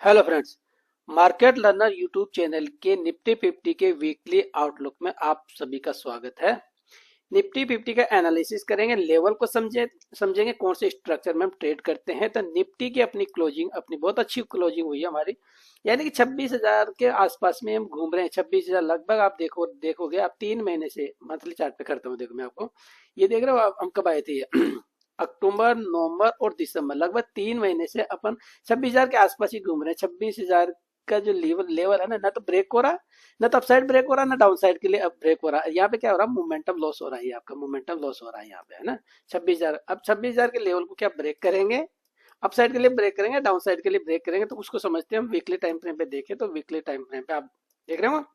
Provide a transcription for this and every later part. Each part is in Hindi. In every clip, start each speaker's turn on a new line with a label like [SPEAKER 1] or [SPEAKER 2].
[SPEAKER 1] Hello friends, market learner YouTube channel के निफ्टी 50 के वीकली आउटलुक में आप सभी का स्वागत है। निफ्टी 50 का एनालिसिस करेंगे, लेवल को समझेंगे कौन से स्ट्रक्चर में हम ट्रेड करते हैं। तो निफ्टी की अपनी बहुत अच्छी क्लोजिंग हुई है हमारी, यानी कि 26,000 के आसपास में हम घूम रहे हैं। 26,000 लगभग आप देखोगे आप 3 महीने से मंथली चार्ट पे करता हूँ। देखो मैं आपको ये देख रहे हो, हम कब आए थे ये अक्टूबर, नवंबर और दिसंबर, लगभग 3 महीने से अपन 26,000 के आसपास ही घूम रहे हैं। 26,000 का जो लेवल है ना तो ब्रेक हो रहा, ना तो अपसाइड ब्रेक हो रहा, ना डाउन साइड के लिए अब ब्रेक हो रहा है। यहाँ पे क्या हो रहा है, मोमेंटम लॉस हो रहा है। आपका मोमेंटम लॉस हो रहा है यहाँ पे, है ना। 26,000, अब 26,000 के लेवल को क्या ब्रेक करेंगे, अप साइड के लिए ब्रेक करेंगे, डाउन साइड के लिए ब्रेक करेंगे। तो उसको समझते हैं हम। वीकली टाइम फ्रेम पे देखें तो वीकली टाइम फ्रेम पे आप देख रहे हो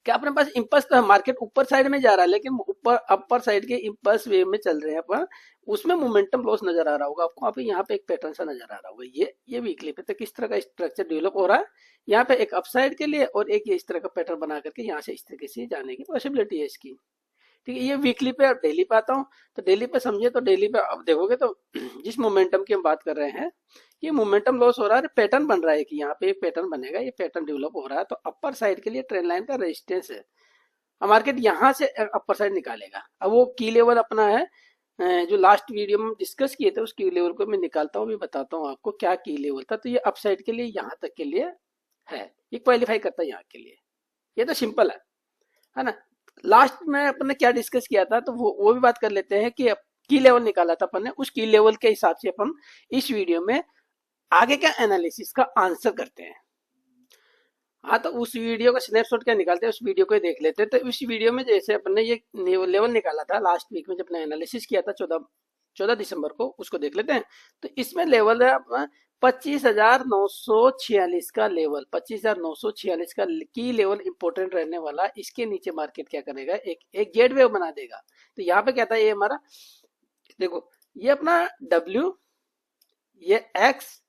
[SPEAKER 1] क्या अपने पास इंपल्स, तो मार्केट ऊपर साइड में जा रहा है, लेकिन ऊपर अपर साइड के इंपल्स वेव में चल रहे हैं अपन। उसमें मोमेंटम लॉस नजर आ रहा होगा आपको। आप यहाँ पे एक पैटर्न सा नजर आ रहा होगा। ये वीकली पे तो किस तरह का स्ट्रक्चर डेवलप हो रहा है। यहाँ पे एक अपसाइड के लिए और एक ये इस तरह का पैटर्न बना करके यहाँ से इस तरीके से जाने की पॉसिबिलिटी है इसकी। ठीक है, ये वीकली पे और डेली पे आता हूँ। तो डेली पे समझे तो डेली पे अब देखोगे तो जिस मोमेंटम की हम बात कर रहे हैं, ये मोमेंटम लॉस हो रहा है। पैटर्न बन रहा है कि यहाँ पे एक पैटर्न बनेगा, ये पैटर्न डेवलप हो रहा है। तो अपर साइड के लिए ट्रेंड लाइन का रेजिस्टेंस है। मार्केट यहाँ से अपर साइड निकालेगा। अब वो की लेवल अपना है, जो लास्ट वीडियो में डिस्कस किए थे, उस की लेवल को मैं निकालता हूँ, मैं बताता हूँ आपको क्या की लेवल था। तो ये अप साइड के लिए यहाँ तक के लिए है, ये क्वालिफाई करता है यहाँ के लिए। ये तो सिंपल है ना। लास्ट में अपन ने क्या डिस्कस किया था, तो वो भी बात कर लेते हैं कि की लेवल निकाला था अपन ने। उस की लेवल के हिसाब से अपन इस वीडियो में आगे का एनालिसिस का आंसर करते हैं। हाँ, तो उस वीडियो का स्नैपशॉट क्या निकालते हैं, उस वीडियो को ही देख लेते हैं। तो इस वीडियो में जैसे अपन ने ये लेवल निकाला था लास्ट वीक में, जब अपने एनालिसिस किया था 14 दिसंबर को, उसको देख लेते हैं। तो इसमें लेवल है अपना 25,946 का लेवल। 25,946 का की लेवल इंपॉर्टेंट रहने वाला। इसके नीचे मार्केट क्या करेगा, एक गेट वेव बना देगा। तो यहाँ पे क्या था, ये हमारा देखो, ये अपना डब्ल्यू, ये एक्स,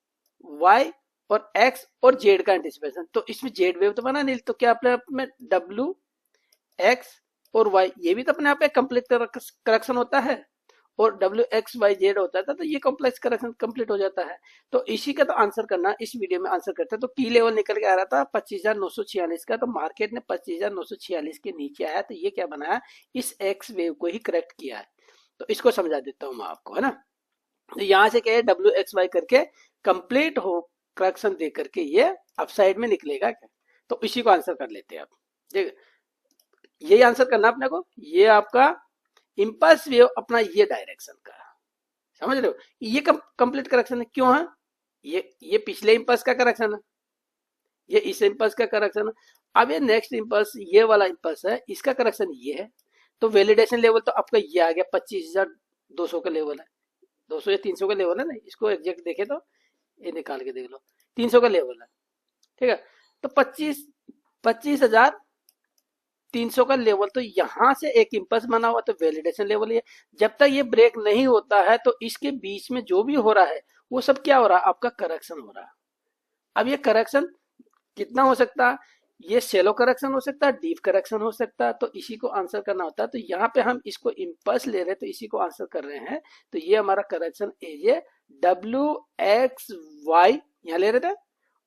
[SPEAKER 1] वाई और एक्स और जेड का एंटिसिपेशन। तो इसमें जेड वेव तो बना नहीं, तो क्या अपने डब्ल्यू, एक्स और वाई, ये भी तो अपने आप में कंप्लीट करेक्शन होता है। और डब्ल्यू एक्स वाई जेड होता है, तो ये कॉम्प्लेक्स करेक्शन कंप्लीट हो जाता है। तो इसी का तो आंसर करना इस वीडियो में आंसर करते हैं। तो की लेवल निकल के आ रहा था 25,946 का। तो मार्केट ने 25,946 के नीचे आया, तो ये क्या बनाया, इस एक्स वेव को ही करेक्ट किया है। तो इसको समझा देता हूं मैं आपको, है ना। तो यहाँ से क्या है, डब्ल्यू एक्स वाई करके कंप्लीट हो करेक्शन दे करके ये अपसाइड में निकलेगा क्या। तो इसी को आंसर कर लेते हैं आप। देख, यही आंसर करना अपने को। ये आपका इंपल्स वेव अपना ये डायरेक्शन का, समझ रहे हो। ये कंप्लीट करेक्शन है, क्यों है, ये पिछले इंपल्स का करेक्शन है, ये इस इंपल्स का करेक्शन है। अब ये नेक्स्ट इंपल्स, ये वाला इंपल्स है, इसका करेक्शन ये है। तो वैलिडेशन लेवल तो आपका ये आ गया 25,200 का लेवल है। 200 या 300 का लेवल है ना, इसको एग्जैक्ट देखे तो ये निकाल के देख लो, 300 का लेवल है। ठीक है, तो 25,300 का लेवल। तो यहां से एक इंपल्स बना हुआ, तो वैलिडेशन लेवल है। जब तक ये ब्रेक नहीं होता है, तो इसके बीच में जो भी हो रहा है वो सब क्या हो रहा है, आपका करेक्शन हो रहा है। अब ये करेक्शन कितना हो सकता है, ये सेलो करेक्शन हो सकता है, डीप करेक्शन हो सकता है। तो इसी को आंसर करना होता है। तो यहाँ पे हम इसको इंपल्स ले रहे हैं, तो इसी को आंसर कर रहे हैं। तो ये हमारा करेक्शन ये डब्ल्यू एक्स वाई यहाँ ले रहे थे,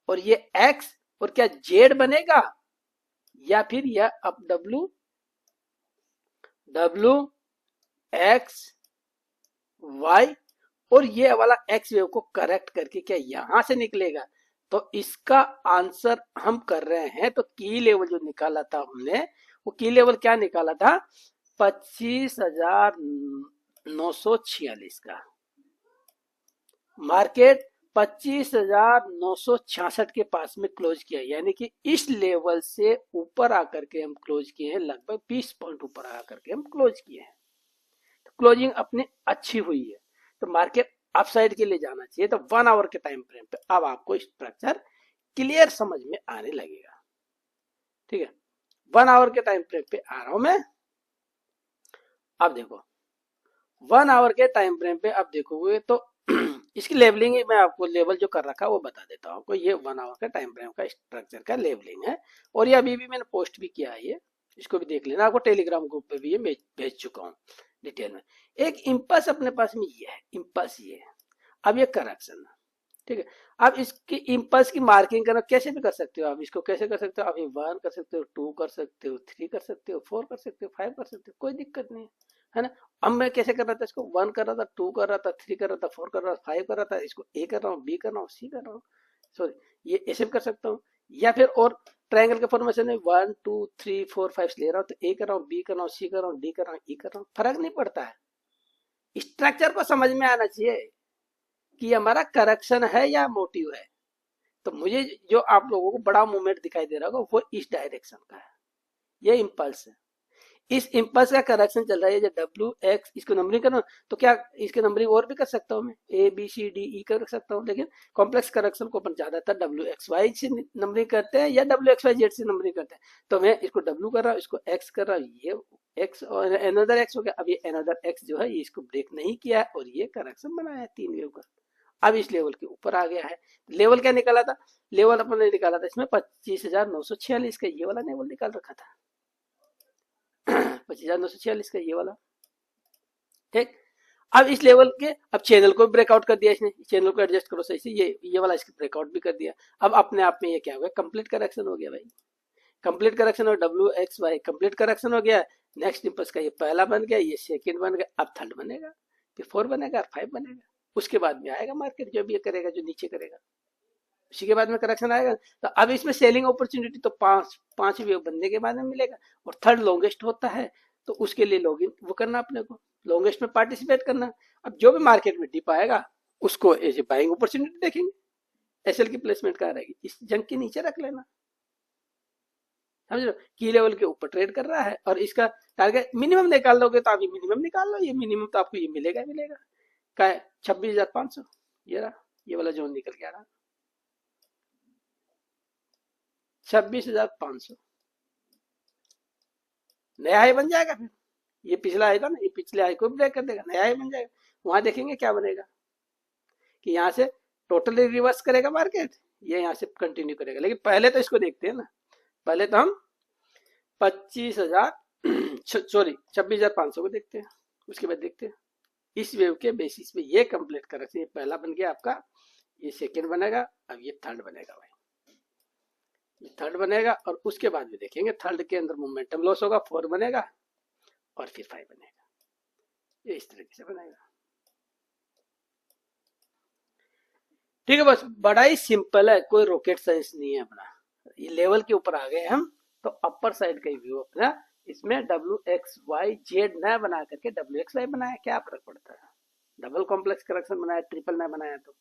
[SPEAKER 1] और ये एक्स और क्या जेड बनेगा, या फिर यह अब डब्ल्यू एक्स वाई और ये वाला एक्स वेव को करेक्ट करके क्या यहां से निकलेगा। तो इसका आंसर हम कर रहे हैं। तो की लेवल जो निकाला था हमने, वो की लेवल क्या निकाला था, 25,946 का। मार्केट 25,966 के पास में क्लोज किया, यानी कि इस लेवल से ऊपर आकर के हम क्लोज किए हैं। लगभग 20 पॉइंट ऊपर आकर के हम क्लोज किए हैं। तो क्लोजिंग अपनी अच्छी हुई है। तो मार्केट अपसाइड के लिए जाना चाहिए। तो 1 आवर के टाइम फ्रेम पे अब आपको स्ट्रक्चर क्लियर समझ में आने लगेगा। ठीक है, 1 आवर के टाइम फ्रेम पे आ रहा हूं मैं। अब देखो 1 आवर के टाइम फ्रेम पे अब देखोगे तो इसकी लेवलिंग मैं आपको लेवल जो कर रखा है वो बता देता हूँ आपको। ये 1 आवर का टाइम फ्रेम का स्ट्रक्चर का लेवलिंग है, और ये अभी भी मैंने पोस्ट भी किया है। ये इसको भी देख लेना, आपको टेलीग्राम ग्रुप पे भी ये भेज चुका हूँ डिटेल में। एक इंपल्स अपने पास में ये है, इंपल्स ये है। अब ये करेक्शन है, ठीक है। अब इसकी इम्पल्स की मार्किंग करना कैसे भी कर सकते हो आप, इसको कैसे कर सकते हो आप, ये 1 कर सकते हो, 2 कर सकते हो, 3 कर सकते हो, 4 कर सकते हो, 5 कर सकते हो, कोई दिक्कत नहीं है ना। अब मैं कैसे कर रहा था इसको, 1 कर रहा था, 2 कर रहा था, 3 कर रहा था, 4 कर रहा था, 5 कर रहा था, इसको ए कर रहा हूँ, बी कर रहा हूँ, सी कर रहा हूँ, सॉरी ये ऐसे भी कर सकता हूँ। या फिर और ट्रायंगल के फॉर्मेशन में 1 2 3 4 5 ले रहा हूँ, तो ए कर रहा हूँ, बी कर रहा हूँ, सी कर रहा हूँ, डी कर रहा हूँ, ई कर रहा हूँ, फर्क नहीं पड़ता है। स्ट्रक्चर को समझ में आना चाहिए कि हमारा करेक्शन है या मोटिव है। तो मुझे जो आप लोगों को बड़ा मूवमेंट दिखाई दे रहा होगा वो इस डायरेक्शन का है, ये इम्पल्स है। इस इम्पल्स का करेक्शन चल रहा है, जो डब्ल्यू एक्स, इसको नंबरिंग करना तो क्या इसके नंबरिंग और भी कर सकता हूँ मैं, A B C D E कर सकता हूँ, लेकिन कॉम्प्लेक्स करेक्शन को अपन ज्यादातर डब्ल्यू एक्स वाई से नंबरिंग करते हैं या डब्ल्यू एक्स वाई जेड से नंबरिंग करते हैं। तो मैं इसको डब्ल्यू कर रहा हूँ, इसको एक्स कर रहा हूँ, ये एक्स और एनदर एक्स हो गया। अब ये एनदर एक्स जो है ये इसको ब्रेक नहीं किया है और ये करेक्शन बनाया है 3 वेव का। अब इस लेवल के ऊपर आ गया है। लेवल क्या निकाला था, लेवल अपन ने निकाला था इसमें 25,946 का, ये वाला लेवल निकाल रखा था 25,946 का ये वाला। ठीक। अब इस लेवल के अब चैनल को ब्रेकआउट कर दिया इसने, चैनल को एडजस्ट करो सही से, ये वाला इसके ब्रेकआउट भी कर दिया। अब अपने आप में ये क्या हो गया, कंप्लीट करेक्शन हो गया भाई, कंप्लीट करेक्शन और W X Y complete correction हो गया। नेक्स्ट इम्पल्स का ये पहला बन गया, ये सेकंड बन गया, अब थर्ड बनेगा, फिर 4 बनेगा, 5 बनेगा। उसके बाद में आएगा मार्केट जो भी ये करेगा, जो नीचे करेगा उसी के बाद में करेक्शन आएगा। तो अब इसमें सेलिंग अपॉर्चुनिटी तो पांच वेव बनने के बाद में मिलेगा, और थर्ड लॉन्गेस्ट होता है, तो उसके लिए लॉगिन वो करना अपने को, लॉन्गेस्ट में पार्टिसिपेट करना। अब जो भी मार्केट में डिप आएगा उसको एज ए बाइंग अपॉर्चुनिटी देखेंगे। एसएल की प्लेसमेंट कहाँ रहेगी, इस जंग के नीचे रख लेना, समझ लो की लेवल के ऊपर ट्रेड कर रहा है, और इसका टारगेट मिनिमम निकाल लोगे तो आप ये मिनिमम निकाल लो, ये मिनिमम तो आपको ये मिलेगा ही मिलेगा। का है 26,500, ये रहा, ये वाला जोन निकल गया रहा 26,500, नया हाई बन जाएगा। फिर ये पिछला हाई था ना, ये पिछले हाई को ब्रेक कर देगा, नया हाई बन जाएगा। वहां देखेंगे क्या बनेगा कि यहाँ से टोटली रिवर्स करेगा मार्केट, ये यहाँ से कंटिन्यू करेगा। लेकिन पहले तो इसको देखते हैं ना, पहले तो हम 25,000 सॉरी 26,500 को देखते हैं, उसके बाद देखते हैं इस वेव के बेसिस पे ये कंप्लीट कर रहे, ये पहला बन गया आपका, ये सेकंड बनेगा, अब ये थर्ड बनेगा भाई, ये थर्ड बनेगा, और उसके बाद भी देखेंगे थर्ड के अंदर मोमेंटम लॉस होगा, 4 बनेगा और फिर 5 बनेगा, ये इस तरीके से बनेगा। ठीक है, बस बड़ा ही सिंपल है, कोई रॉकेट साइंस नहीं है अपना। ये लेवल के ऊपर आ गए हम, तो अपर साइड का व्यू अपना, इसमें डब्ल्यू एक्स वाई जेड न बना करके डब्ल्यू एक्स वाई बनाया, क्या फर्क पड़ता है, डबल कॉम्प्लेक्स करेक्शन बनाया, ट्रिपल न बनाया तो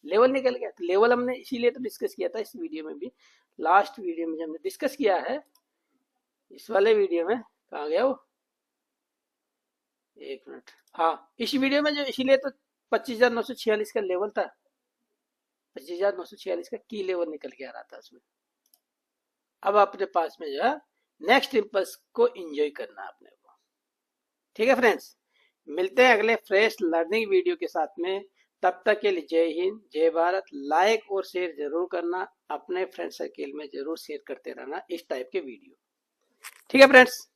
[SPEAKER 1] लेवल निकल गया। तो लेवल हमने इसीलिए तो डिस्कस किया था इस वीडियो में भी, लास्ट वीडियो में हमने डिस्कस किया है, इस वाले वीडियो में कहा गया वो, एक मिनट, हाँ इस वीडियो में जो, इसीलिए तो 25,946 का लेवल था, 25,946 का की लेवल निकल के आ रहा था उसमें। अब अपने पास में जो है नेक्स्ट इम्पल्स को एंजॉय करना अपने को। ठीक है फ्रेंड्स, मिलते हैं अगले फ्रेश लर्निंग वीडियो के साथ में, तब तक के लिए जय हिंद जय भारत। लाइक और शेयर जरूर करना, अपने फ्रेंड सर्किल में जरूर शेयर करते रहना इस टाइप के वीडियो। ठीक है फ्रेंड्स।